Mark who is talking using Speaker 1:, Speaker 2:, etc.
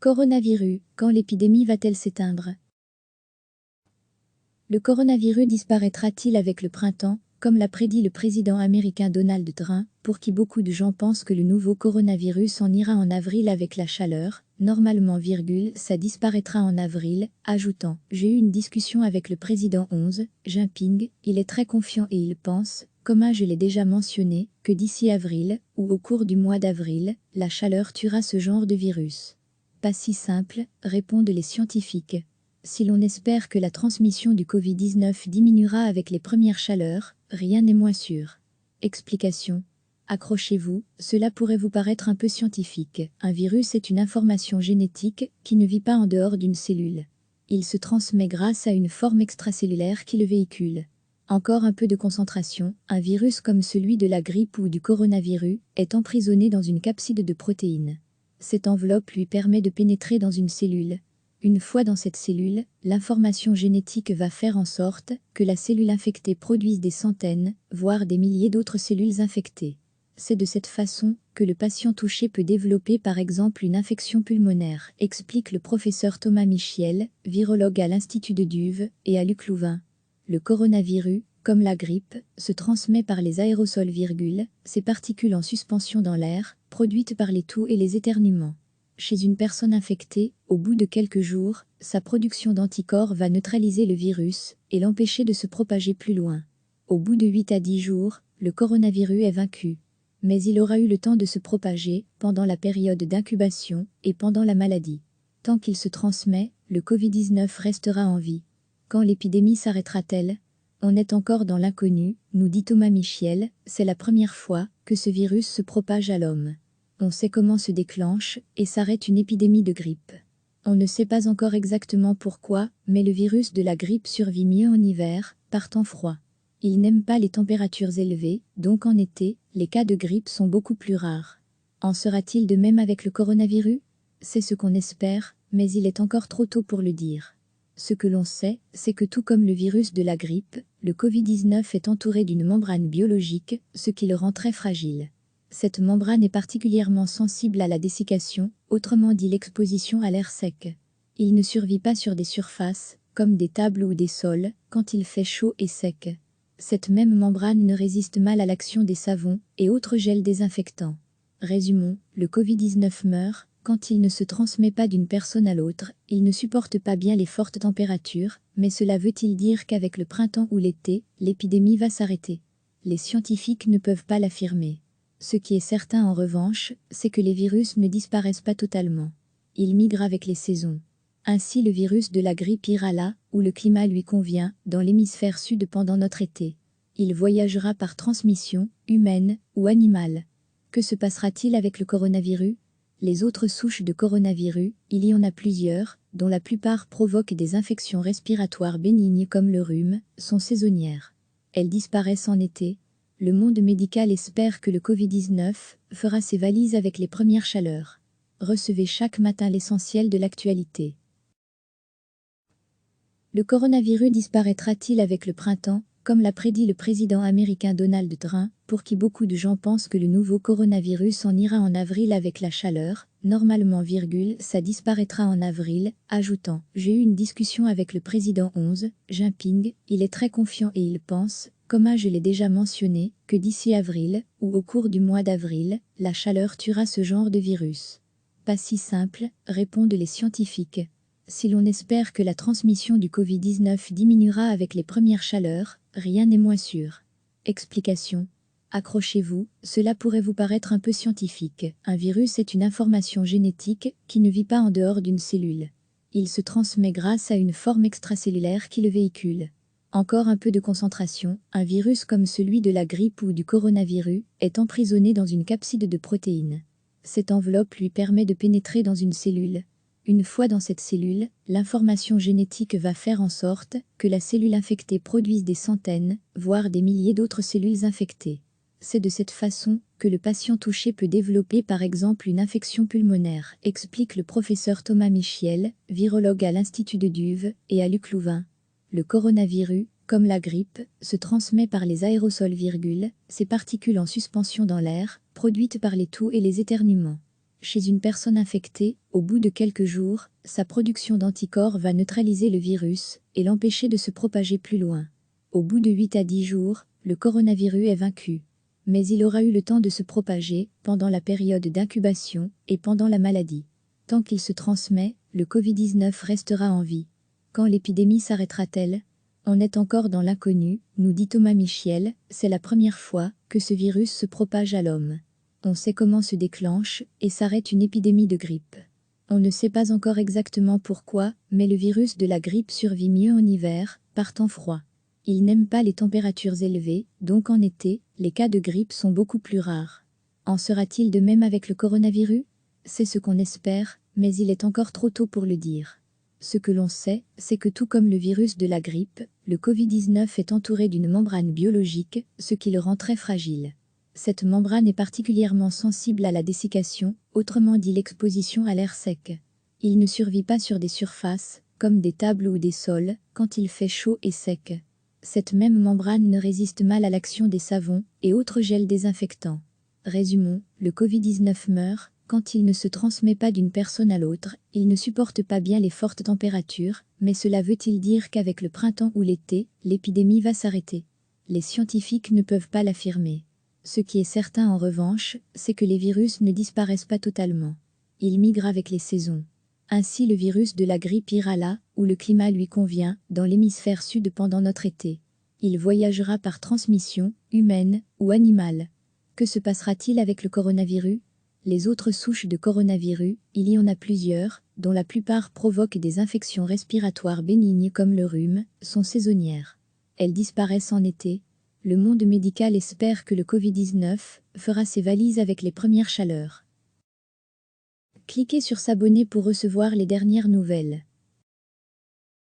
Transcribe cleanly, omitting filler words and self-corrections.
Speaker 1: Coronavirus, quand l'épidémie va-t-elle s'éteindre? Le coronavirus disparaîtra-t-il avec le printemps, comme l'a prédit le président américain Donald Trump, pour qui beaucoup de gens pensent que le nouveau coronavirus s'en ira en avril avec la chaleur, normalement, ça disparaîtra en avril, ajoutant « J'ai eu une discussion avec le président Xi Jinping, il est très confiant et il pense, comme je l'ai déjà mentionné, que d'ici avril, ou au cours du mois d'avril, la chaleur tuera ce genre de virus. » Pas si simple, répondent les scientifiques. Si l'on espère que la transmission du Covid-19 diminuera avec les premières chaleurs, rien n'est moins sûr. Explication. Accrochez-vous, cela pourrait vous paraître un peu scientifique. Un virus est une information génétique qui ne vit pas en dehors d'une cellule. Il se transmet grâce à une forme extracellulaire qui le véhicule. Encore un peu de concentration, un virus comme celui de la grippe ou du coronavirus est emprisonné dans une capside de protéines. Cette enveloppe lui permet de pénétrer dans une cellule. Une fois dans cette cellule, l'information génétique va faire en sorte que la cellule infectée produise des centaines, voire des milliers d'autres cellules infectées. C'est de cette façon que le patient touché peut développer par exemple une infection pulmonaire, explique le professeur Thomas Michiel, virologue à l'Institut de Duve et à Luc Louvain. Le coronavirus, comme la grippe, se transmet par les aérosols, ces particules en suspension dans l'air, produites par les toux et les éternuements. Chez une personne infectée, au bout de quelques jours, sa production d'anticorps va neutraliser le virus et l'empêcher de se propager plus loin. Au bout de 8 à 10 jours, le coronavirus est vaincu. Mais il aura eu le temps de se propager pendant la période d'incubation et pendant la maladie. Tant qu'il se transmet, le Covid-19 restera en vie. Quand l'épidémie s'arrêtera-t-elle? On est encore dans l'inconnu, nous dit Thomas Michiel, c'est la première fois que ce virus se propage à l'homme. On sait comment se déclenche et s'arrête une épidémie de grippe. On ne sait pas encore exactement pourquoi, mais le virus de la grippe survit mieux en hiver, par temps froid. Il n'aime pas les températures élevées, donc en été, les cas de grippe sont beaucoup plus rares. En sera-t-il de même avec le coronavirus? C'est ce qu'on espère, mais il est encore trop tôt pour le dire. Ce que l'on sait, c'est que tout comme le virus de la grippe, le Covid-19 est entouré d'une membrane biologique, ce qui le rend très fragile. Cette membrane est particulièrement sensible à la dessiccation, autrement dit l'exposition à l'air sec. Il ne survit pas sur des surfaces, comme des tables ou des sols, quand il fait chaud et sec. Cette même membrane ne résiste mal à l'action des savons et autres gels désinfectants. Résumons, le Covid-19 meurt quand il ne se transmet pas d'une personne à l'autre, il ne supporte pas bien les fortes températures, mais cela veut-il dire qu'avec le printemps ou l'été, l'épidémie va s'arrêter? Les scientifiques ne peuvent pas l'affirmer. Ce qui est certain en revanche, c'est que les virus ne disparaissent pas totalement. Ils migrent avec les saisons. Ainsi le virus de la grippe ira là où le climat lui convient, dans l'hémisphère sud pendant notre été. Il voyagera par transmission, humaine ou animale. Que se passera-t-il avec le coronavirus? Les autres souches de coronavirus, il y en a plusieurs, dont la plupart provoquent des infections respiratoires bénignes comme le rhume, sont saisonnières. Elles disparaissent en été. Le monde médical espère que le Covid-19 fera ses valises avec les premières chaleurs. Recevez chaque matin l'essentiel de l'actualité. Le coronavirus disparaîtra-t-il avec le printemps, comme l'a prédit le président américain Donald Trump, pour qui beaucoup de gens pensent que le nouveau coronavirus s'en ira en avril avec la chaleur, normalement, ça disparaîtra en avril, ajoutant « J'ai eu une discussion avec le président Xi Jinping, il est très confiant et il pense, comme je l'ai déjà mentionné, que d'ici avril, ou au cours du mois d'avril, la chaleur tuera ce genre de virus. » Pas si simple, répondent les scientifiques. Si l'on espère que la transmission du Covid-19 diminuera avec les premières chaleurs, rien n'est moins sûr. Explication. Accrochez-vous, cela pourrait vous paraître un peu scientifique. Un virus est une information génétique qui ne vit pas en dehors d'une cellule. Il se transmet grâce à une forme extracellulaire qui le véhicule. Encore un peu de concentration, un virus comme celui de la grippe ou du coronavirus est emprisonné dans une capside de protéines. Cette enveloppe lui permet de pénétrer dans une cellule. Une fois dans cette cellule, l'information génétique va faire en sorte que la cellule infectée produise des centaines, voire des milliers d'autres cellules infectées. C'est de cette façon que le patient touché peut développer par exemple une infection pulmonaire, explique le professeur Thomas Michiel, virologue à l'Institut de Duve et à Luc Louvain. Le coronavirus, comme la grippe, se transmet par les aérosols, ces particules en suspension dans l'air, produites par les toux et les éternuements. Chez une personne infectée, au bout de quelques jours, sa production d'anticorps va neutraliser le virus et l'empêcher de se propager plus loin. Au bout de 8 à 10 jours, le coronavirus est vaincu. Mais il aura eu le temps de se propager pendant la période d'incubation et pendant la maladie. Tant qu'il se transmet, le Covid-19 restera en vie. Quand l'épidémie s'arrêtera-t-elle? On est encore dans l'inconnu, nous dit Thomas Michiel, c'est la première fois que ce virus se propage à l'homme. On sait comment se déclenche et s'arrête une épidémie de grippe. On ne sait pas encore exactement pourquoi, mais le virus de la grippe survit mieux en hiver, par temps froid. Il n'aime pas les températures élevées, donc en été, les cas de grippe sont beaucoup plus rares. En sera-t-il de même avec le coronavirus? C'est ce qu'on espère, mais il est encore trop tôt pour le dire. Ce que l'on sait, c'est que tout comme le virus de la grippe, le Covid-19 est entouré d'une membrane biologique, ce qui le rend très fragile. Cette membrane est particulièrement sensible à la dessiccation, autrement dit l'exposition à l'air sec. Il ne survit pas sur des surfaces, comme des tables ou des sols, quand il fait chaud et sec. Cette même membrane ne résiste mal à l'action des savons et autres gels désinfectants. Résumons, le Covid-19 meurt quand il ne se transmet pas d'une personne à l'autre, il ne supporte pas bien les fortes températures, mais cela veut-il dire qu'avec le printemps ou l'été, l'épidémie va s'arrêter? Les scientifiques ne peuvent pas l'affirmer. Ce qui est certain en revanche, c'est que les virus ne disparaissent pas totalement. Ils migrent avec les saisons. Ainsi le virus de la grippe ira là où le climat lui convient, dans l'hémisphère sud pendant notre été. Il voyagera par transmission, humaine ou animale. Que se passera-t-il avec le coronavirus? Les autres souches de coronavirus, il y en a plusieurs, dont la plupart provoquent des infections respiratoires bénignes comme le rhume, sont saisonnières. Elles disparaissent en été. Le monde médical espère que le Covid-19 fera ses valises avec les premières chaleurs. Cliquez sur s'abonner pour recevoir les dernières nouvelles.